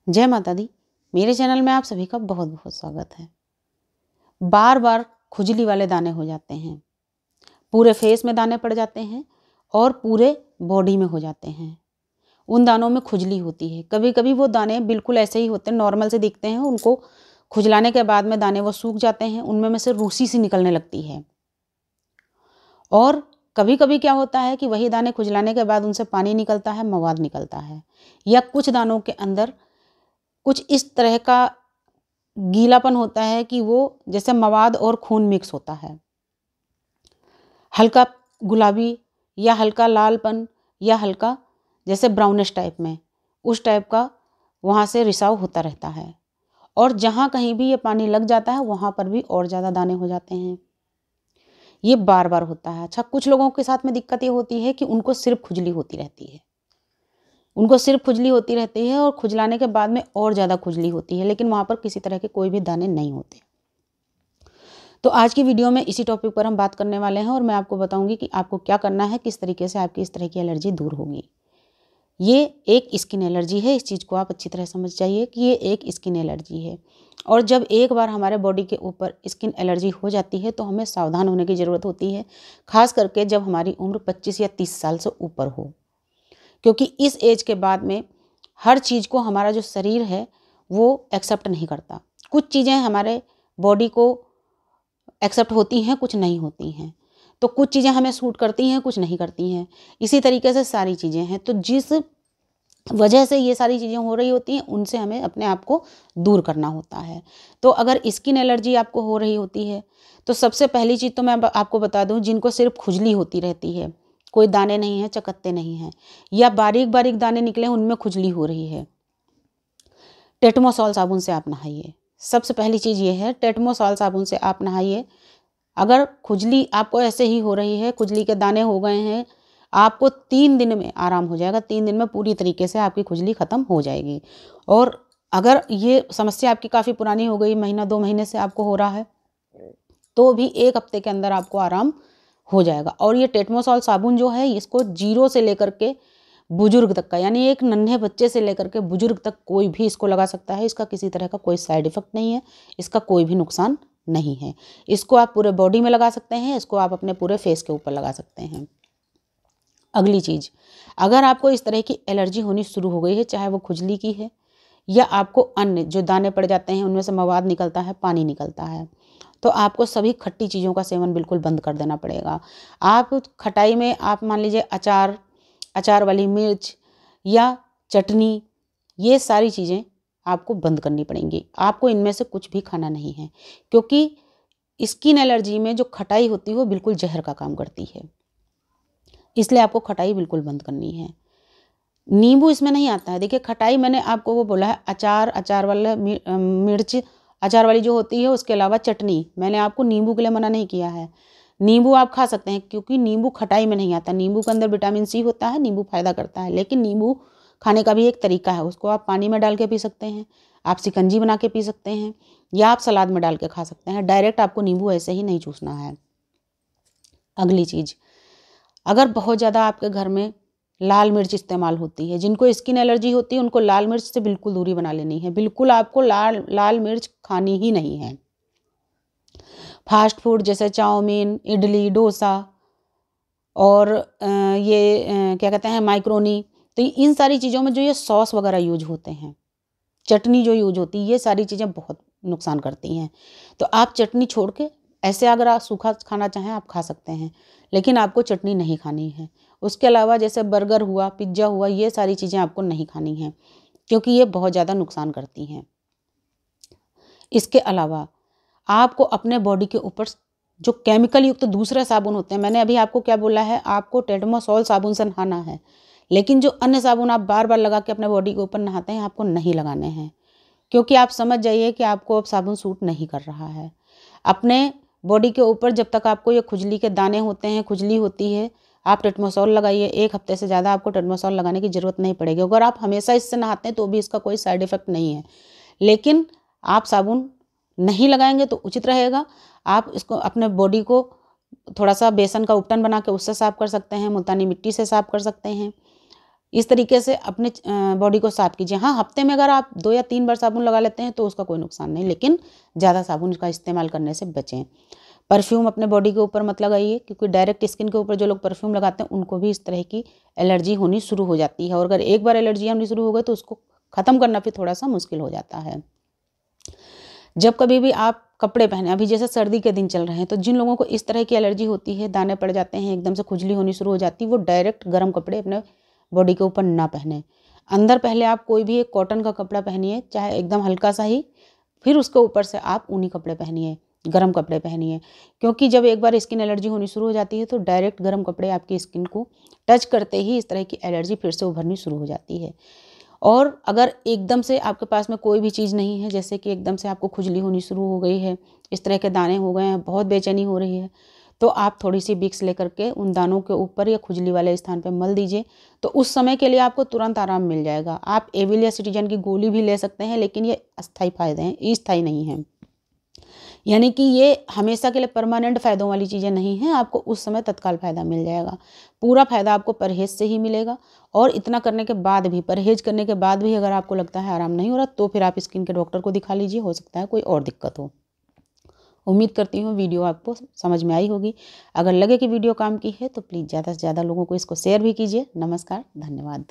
जय माता दी। मेरे चैनल में आप सभी का बहुत बहुत स्वागत है। बार बार खुजली वाले दाने हो जाते हैं, पूरे फेस में दाने पड़ जाते हैं और पूरे बॉडी में हो जाते हैं। उन दानों में खुजली होती है। कभी कभी वो दाने बिल्कुल ऐसे ही होते हैं, नॉर्मल से दिखते हैं, उनको खुजलाने के बाद में दाने वो सूख जाते हैं, उनमें से रूसी सी निकलने लगती है। और कभी कभी क्या होता है कि वही दाने खुजलाने के बाद उनसे पानी निकलता है, मवाद निकलता है, या कुछ दानों के अंदर कुछ इस तरह का गीलापन होता है कि वो जैसे मवाद और खून मिक्स होता है। हल्का गुलाबी या हल्का लालपन या हल्का जैसे ब्राउनिश टाइप में, उस टाइप का वहाँ से रिसाव होता रहता है। और जहाँ कहीं भी ये पानी लग जाता है वहाँ पर भी और ज़्यादा दाने हो जाते हैं। ये बार बार होता है। अच्छा, कुछ लोगों के साथ में दिक्कत ये होती है कि उनको सिर्फ खुजली होती रहती है, और खुजलाने के बाद में और ज़्यादा खुजली होती है, लेकिन वहाँ पर किसी तरह के कोई भी दाने नहीं होते। तो आज की वीडियो में इसी टॉपिक पर हम बात करने वाले हैं और मैं आपको बताऊंगी कि आपको क्या करना है, किस तरीके से आपकी इस तरह की एलर्जी दूर होगी। ये एक स्किन एलर्जी है, इस चीज़ को आप अच्छी तरह समझ जाइए कि ये एक स्किन एलर्जी है। और जब एक बार हमारे बॉडी के ऊपर स्किन एलर्जी हो जाती है तो हमें सावधान होने की ज़रूरत होती है, खास करके जब हमारी उम्र 25 या 30 साल से ऊपर हो, क्योंकि इस एज के बाद में हर चीज़ को हमारा जो शरीर है वो एक्सेप्ट नहीं करता। कुछ चीज़ें हमारे बॉडी को एक्सेप्ट होती हैं, कुछ नहीं होती हैं। तो कुछ चीज़ें हमें सूट करती हैं, कुछ नहीं करती हैं। इसी तरीके से सारी चीज़ें हैं। तो जिस वजह से ये सारी चीज़ें हो रही होती हैं, उनसे हमें अपने आप को दूर करना होता है। तो अगर स्किन एलर्जी आपको हो रही होती है तो सबसे पहली चीज़ तो मैं आपको बता दूं, जिनको सिर्फ खुजली होती रहती है, कोई दाने नहीं है, चकत्ते नहीं हैं, या बारीक बारीक दाने निकले उनमें खुजली हो रही है, टेटमोसॉल साबुन से आप नहाइए। सबसे पहली चीज़ ये है, टेटमोसॉल साबुन से आप नहाइए। अगर खुजली आपको ऐसे ही हो रही है, खुजली के दाने हो गए हैं, आपको 3 दिन में आराम हो जाएगा। 3 दिन में पूरी तरीके से आपकी खुजली ख़त्म हो जाएगी। और अगर ये समस्या आपकी काफ़ी पुरानी हो गई, महीना 2 महीने से आपको हो रहा है, तो भी 1 हफ्ते के अंदर आपको आराम हो जाएगा। और ये टेटमोसॉल साबुन जो है, इसको 0 से लेकर के बुजुर्ग तक का, यानी एक नन्हे बच्चे से लेकर के बुजुर्ग तक कोई भी इसको लगा सकता है। इसका किसी तरह का कोई साइड इफ़ेक्ट नहीं है, इसका कोई भी नुकसान नहीं है। इसको आप पूरे बॉडी में लगा सकते हैं, इसको आप अपने पूरे फेस के ऊपर लगा सकते हैं। अगली चीज़, अगर आपको इस तरह की एलर्जी होनी शुरू हो गई है, चाहे वो खुजली की है या आपको अन्य जो दाने पड़ जाते हैं उनमें से मवाद निकलता है, पानी निकलता है, तो आपको सभी खट्टी चीज़ों का सेवन बिल्कुल बंद कर देना पड़ेगा। आप खटाई में आप मान लीजिए अचार वाली मिर्च या चटनी, ये सारी चीज़ें आपको बंद करनी पड़ेंगी। आपको इनमें से कुछ भी खाना नहीं है, क्योंकि स्किन एलर्जी में जो खटाई होती है वो बिल्कुल जहर का काम करती है। इसलिए आपको खटाई बिल्कुल बंद करनी है। नींबू इसमें नहीं आता है। देखिए, खटाई मैंने आपको वो बोला है, अचार वाला मिर्च अचार वाली जो होती है, उसके अलावा चटनी, मैंने आपको नींबू के लिए मना नहीं किया है। नींबू आप खा सकते हैं, क्योंकि नींबू खटाई में नहीं आता। नींबू के अंदर विटामिन सी होता है, नींबू फायदा करता है। लेकिन नींबू खाने का भी एक तरीका है, उसको आप पानी में डाल के पी सकते हैं, आप शिकंजी बना के पी सकते हैं, या आप सलाद में डाल के खा सकते हैं। डायरेक्ट आपको नींबू ऐसे ही नहीं चूसना है। अगली चीज़, अगर बहुत ज़्यादा आपके घर में लाल मिर्च इस्तेमाल होती है, जिनको स्किन एलर्जी होती है उनको लाल मिर्च से बिल्कुल दूरी बना लेनी है। बिल्कुल आपको लाल मिर्च खानी ही नहीं है। फास्ट फूड जैसे चाउमीन, इडली, डोसा और क्या कहते हैं, माइक्रोनी, तो इन सारी चीज़ों में जो ये सॉस वगैरह यूज होते हैं, चटनी जो यूज होती है, ये सारी चीज़ें बहुत नुकसान करती हैं। तो आप चटनी छोड़ के ऐसे अगर आप सूखा खाना चाहें आप खा सकते हैं, लेकिन आपको चटनी नहीं खानी है। उसके अलावा जैसे बर्गर हुआ, पिज्ज़ा हुआ, ये सारी चीज़ें आपको नहीं खानी हैं, क्योंकि ये बहुत ज़्यादा नुकसान करती हैं। इसके अलावा आपको अपने बॉडी के ऊपर जो केमिकल युक्त दूसरे साबुन होते हैं, मैंने अभी आपको क्या बोला है, आपको टेटमोसॉल साबुन से नहाना है, लेकिन जो अन्य साबुन आप बार बार लगा के अपने बॉडी के ऊपर नहाते हैं, आपको नहीं लगाने हैं, क्योंकि आप समझ जाइए कि आपको अब साबुन सूट नहीं कर रहा है। अपने बॉडी के ऊपर जब तक आपको ये खुजली के दाने होते हैं, खुजली होती है, आप टेटमोसॉल लगाइए। 1 हफ्ते से ज़्यादा आपको टेटमोसॉल लगाने की ज़रूरत नहीं पड़ेगी। अगर आप हमेशा इससे नहाते हैं तो भी इसका कोई साइड इफ़ेक्ट नहीं है, लेकिन आप साबुन नहीं लगाएंगे तो उचित रहेगा। आप इसको अपने बॉडी को थोड़ा सा बेसन का उपटन बना के उससे साफ़ कर सकते हैं, मुल्तानी मिट्टी से साफ़ कर सकते हैं। इस तरीके से अपने बॉडी को साफ़ कीजिए। हाँ, हफ्ते में अगर आप 2 या 3 बार साबुन लगा लेते हैं तो उसका कोई नुकसान नहीं, लेकिन ज़्यादा साबुन का इस्तेमाल करने से बचें। परफ्यूम अपने बॉडी के ऊपर मत लगाइए, क्योंकि डायरेक्ट स्किन के ऊपर जो लोग परफ्यूम लगाते हैं उनको भी इस तरह की एलर्जी होनी शुरू हो जाती है, और अगर एक बार एलर्जी होनी शुरू हो गई तो उसको ख़त्म करना फिर थोड़ा सा मुश्किल हो जाता है। जब कभी भी आप कपड़े पहने, अभी जैसे सर्दी के दिन चल रहे हैं, तो जिन लोगों को इस तरह की एलर्जी होती है, दाने पड़ जाते हैं, एकदम से खुजली होनी शुरू हो जाती है, वो डायरेक्ट गर्म कपड़े अपने बॉडी के ऊपर ना पहने। अंदर पहले आप कोई भी एक कॉटन का कपड़ा पहनिए, चाहे एकदम हल्का सा ही, फिर उसके ऊपर से आप ऊनी कपड़े पहनिए, गर्म कपड़े पहनिए। क्योंकि जब एक बार स्किन एलर्जी होनी शुरू हो जाती है तो डायरेक्ट गर्म कपड़े आपकी स्किन को टच करते ही इस तरह की एलर्जी फिर से उभरनी शुरू हो जाती है। और अगर एकदम से आपके पास में कोई भी चीज़ नहीं है, जैसे कि एकदम से आपको खुजली होनी शुरू हो गई है, इस तरह के दाने हो गए हैं, बहुत बेचैनी हो रही है, तो आप थोड़ी सी विक्स लेकर के उन दानों के ऊपर या खुजली वाले स्थान पर मल दीजिए, तो उस समय के लिए आपको तुरंत आराम मिल जाएगा। आप एविल या सिटीजन की गोली भी ले सकते हैं, लेकिन ये अस्थायी फायदे हैं, स्थायी नहीं हैं। यानी कि ये हमेशा के लिए परमानेंट फ़ायदों वाली चीज़ें नहीं हैं, आपको उस समय तत्काल फ़ायदा मिल जाएगा। पूरा फ़ायदा आपको परहेज़ से ही मिलेगा, और इतना करने के बाद भी, परहेज़ करने के बाद भी अगर आपको लगता है आराम नहीं हो रहा, तो फिर आप स्किन के डॉक्टर को दिखा लीजिए, हो सकता है कोई और दिक्कत हो। उम्मीद करती हूँ वीडियो आपको समझ में आई होगी। अगर लगे कि वीडियो काम की है तो प्लीज़ ज़्यादा से ज़्यादा लोगों को इसको शेयर भी कीजिए। नमस्कार, धन्यवाद।